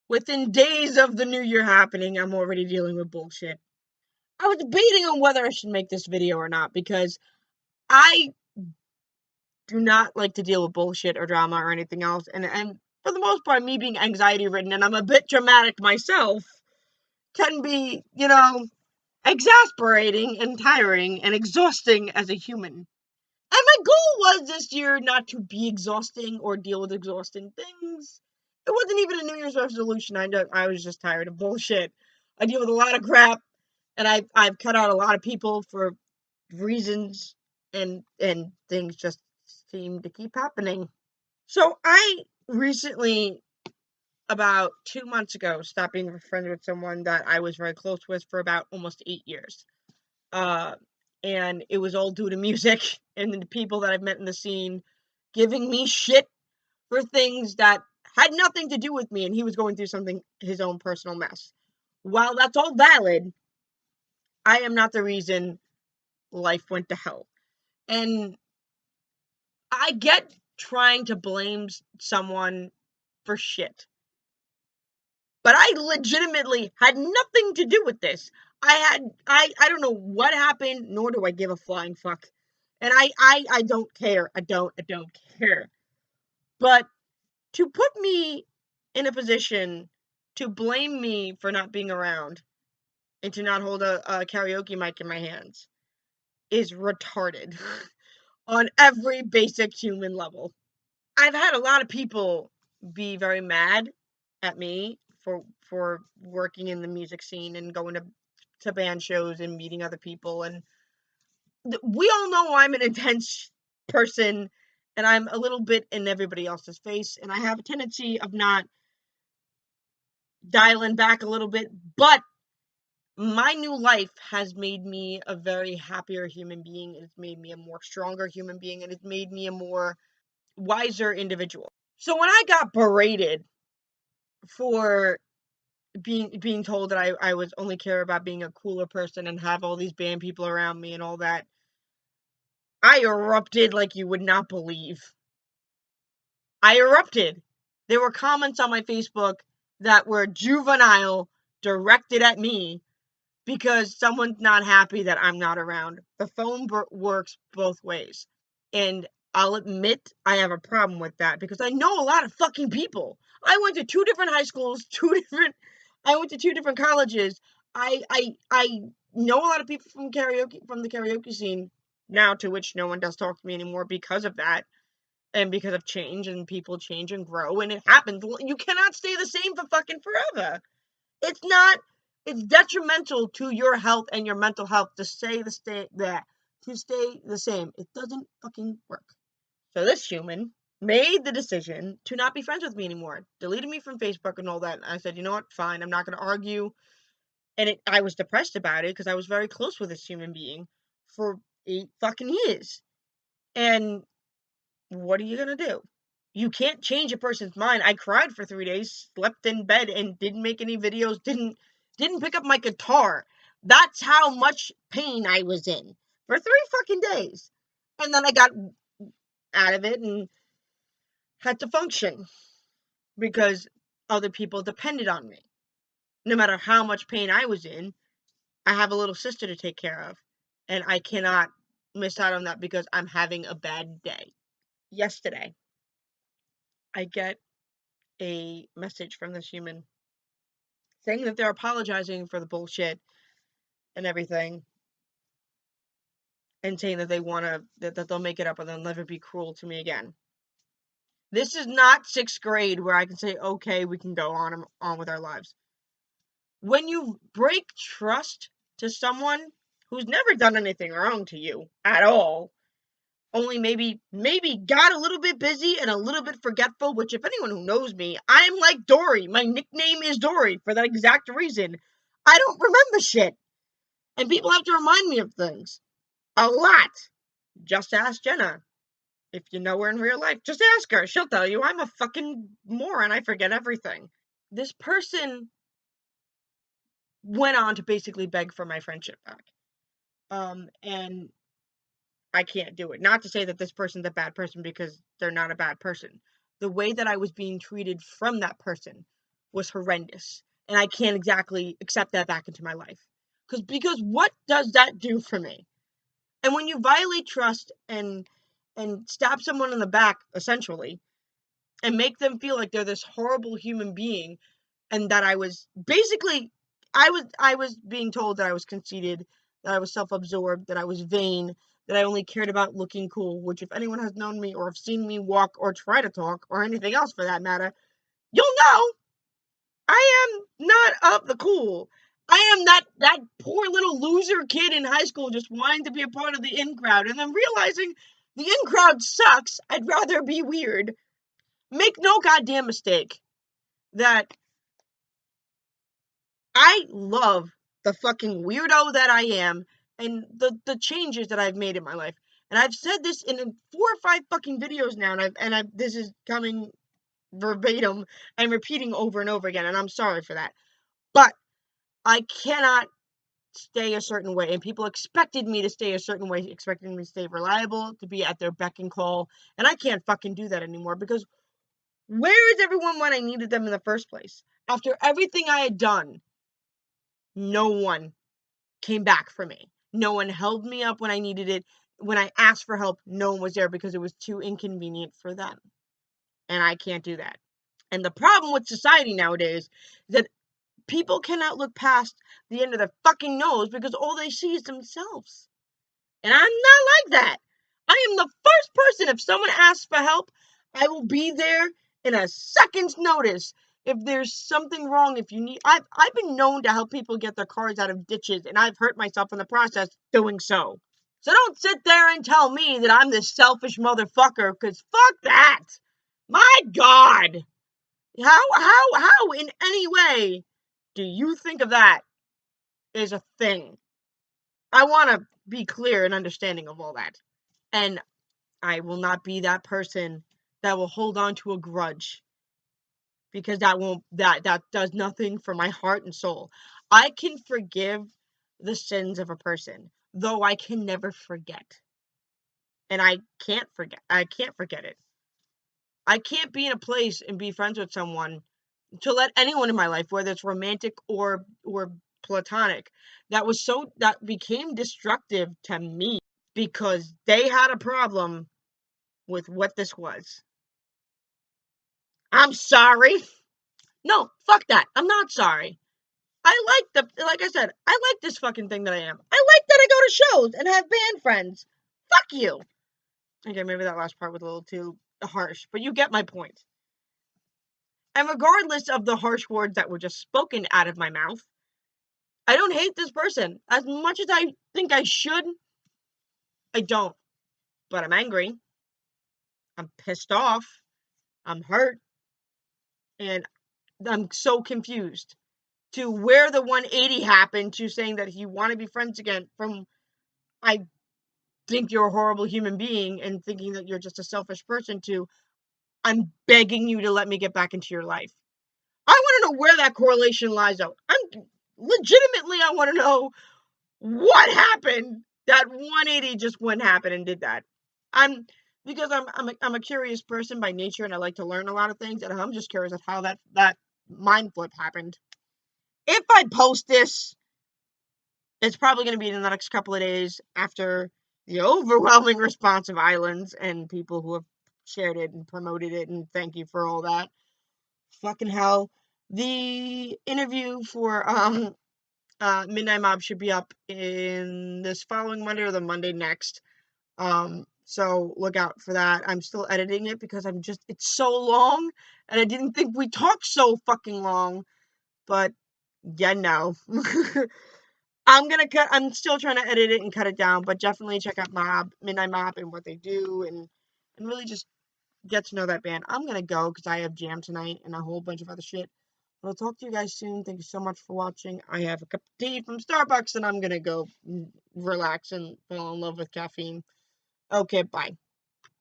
Within days of the new year happening, I'm already dealing with bullshit. I was debating on whether I should make this video or not because I do not like to deal with bullshit or drama or anything else. And for the most part, me being anxiety ridden and I'm a bit dramatic myself can be, exasperating and tiring and exhausting as a human. And my goal was this year not to be exhausting or deal with exhausting things. It wasn't even a New Year's resolution. I was just tired of bullshit. I deal with a lot of crap, and I've cut out a lot of people for reasons, and things just seem to keep happening. So I recently, about 2 months ago, stopped being friends with someone that I was very close with for about almost 8 years. And it was all due to music and the people that I've met in the scene giving me shit for things that had nothing to do with me, and he was going through something, his own personal mess. While that's all valid, I am not the reason life went to hell. And I get trying to blame someone for shit. But I legitimately had nothing to do with this. I don't know what happened, nor do I give a flying fuck. And I don't care. I don't care. But to put me in a position to blame me for not being around and to not hold a karaoke mic in my hands is retarded on every basic human level. I've had a lot of people be very mad at me for working in the music scene and going to band shows and meeting other people, and we all know I'm an intense person and I'm a little bit in everybody else's face, and I have a tendency of not dialing back a little bit, but my new life has made me a very happier human being. It's made me a more stronger human being, and it's made me a more wiser individual. So when I got berated for being told that I was only care about being a cooler person and have all these band people around me and all that, I erupted like you would not believe. I erupted. There were comments on my Facebook that were juvenile, directed at me because someone's not happy that I'm not around. The phone works both ways. And I'll admit I have a problem with that because I know a lot of fucking people. I went to 2 different high schools, I went to 2 different colleges. I know a lot of people from the karaoke scene now, to which no one does talk to me anymore because of that. And because of change, and people change and grow, and it happens. You cannot stay the same for fucking forever. It's not. It's detrimental to your health and your mental health to stay the same. It doesn't fucking work. So this human made the decision to not be friends with me anymore, deleted me from Facebook and all that. And I said, you know what? Fine. I'm not going to argue. And I was depressed about it because I was very close with this human being for 8 fucking years. And what are you going to do? You can't change a person's mind. I cried for 3 days, slept in bed, and didn't make any videos, didn't pick up my guitar. That's how much pain I was in for 3 fucking days. And then I got out of it and had to function because other people depended on me. No matter how much pain I was in, I have a little sister to take care of, and I cannot miss out on that because I'm having a bad day. Yesterday, I get a message from this human saying that they're apologizing for the bullshit and everything, and saying that they want to, that they'll make it up and they'll never be cruel to me again. This is not 6th grade where I can say, okay, we can go on with our lives. When you break trust to someone who's never done anything wrong to you at all, only maybe got a little bit busy and a little bit forgetful, which if anyone who knows me, I'm like Dory. My nickname is Dory for that exact reason. I don't remember shit. And people have to remind me of things. A lot. Just ask Jenna. If you know her in real life, just ask her. She'll tell you I'm a fucking moron. I forget everything. This person went on to basically beg for my friendship back. And I can't do it. Not to say that this person's a bad person, because they're not a bad person. The way that I was being treated from that person was horrendous. And I can't exactly accept that back into my life. Because what does that do for me? And when you violate trust and stab someone in the back, essentially, and make them feel like they're this horrible human being, and that I was basically, I was being told that I was conceited, that I was self-absorbed, that I was vain, that I only cared about looking cool, which if anyone has known me or have seen me walk or try to talk or anything else for that matter, you'll know I am not of the cool. I am that poor little loser kid in high school just wanting to be a part of the in crowd and then realizing the in crowd sucks. I'd rather be weird. Make no goddamn mistake that I love the fucking weirdo that I am and the changes that I've made in my life. And I've said this in 4 or 5 fucking videos now, and I this is coming verbatim and repeating over and over again, and I'm sorry for that. But I cannot stay a certain way, and people expected me to stay a certain way, expecting me to stay reliable, to be at their beck and call, and I can't fucking do that anymore, because where is everyone when I needed them in the first place? After everything I had done, no one came back for me. No one held me up when I needed it. When I asked for help, no one was there because it was too inconvenient for them. And I can't do that. And the problem with society nowadays is that people cannot look past the end of their fucking nose because all they see is themselves. And I'm not like that. I am the first person, if someone asks for help, I will be there in a second's notice. If there's something wrong, if you need, I've been known to help people get their cars out of ditches, and I've hurt myself in the process doing so. So don't sit there and tell me that I'm this selfish motherfucker, because fuck that. My God. How in any way do you think of that as a thing? I want to be clear and understanding of all that. And I will not be that person that will hold on to a grudge, because that does nothing for my heart and soul. I can forgive the sins of a person, though I can never forget. And I can't forget it. I can't be in a place and be friends with someone, to let anyone in my life, whether it's romantic or platonic, that became destructive to me because they had a problem with what this was. I'm sorry. No, fuck that. I'm not sorry. Like I said, I like this fucking thing that I am. I like that I go to shows and have band friends. Fuck you. Okay, maybe that last part was a little too harsh, but you get my point. And regardless of the harsh words that were just spoken out of my mouth, I don't hate this person. As much as I think I should, I don't. But I'm angry. I'm pissed off. I'm hurt. And I'm so confused to where the 180 happened to saying that you want to be friends again, from I think you're a horrible human being and thinking that you're just a selfish person, to I'm begging you to let me get back into your life. I want to know where that correlation lies out. I want to know what happened. That 180 just wouldn't happen and did that. Because I'm a curious person by nature, and I like to learn a lot of things, and I'm just curious of how that mind flip happened. If I post this, it's probably going to be in the next couple of days after the overwhelming response of Islands and people who have shared it and promoted it, and thank you for all that. Fucking hell. The interview for Midnight Mob should be up in this following Monday or the Monday next. So look out for that. I'm still editing it because it's so long, and I didn't think we talked so fucking long, but yeah, no. I'm still trying to edit it and cut it down, but definitely check out Midnight Mob and what they do, and really just get to know that band. I'm gonna go because I have jam tonight and a whole bunch of other shit. I'll talk to you guys soon. Thank you so much for watching. I have a cup of tea from Starbucks, and I'm gonna go relax and fall in love with caffeine. Okay, bye.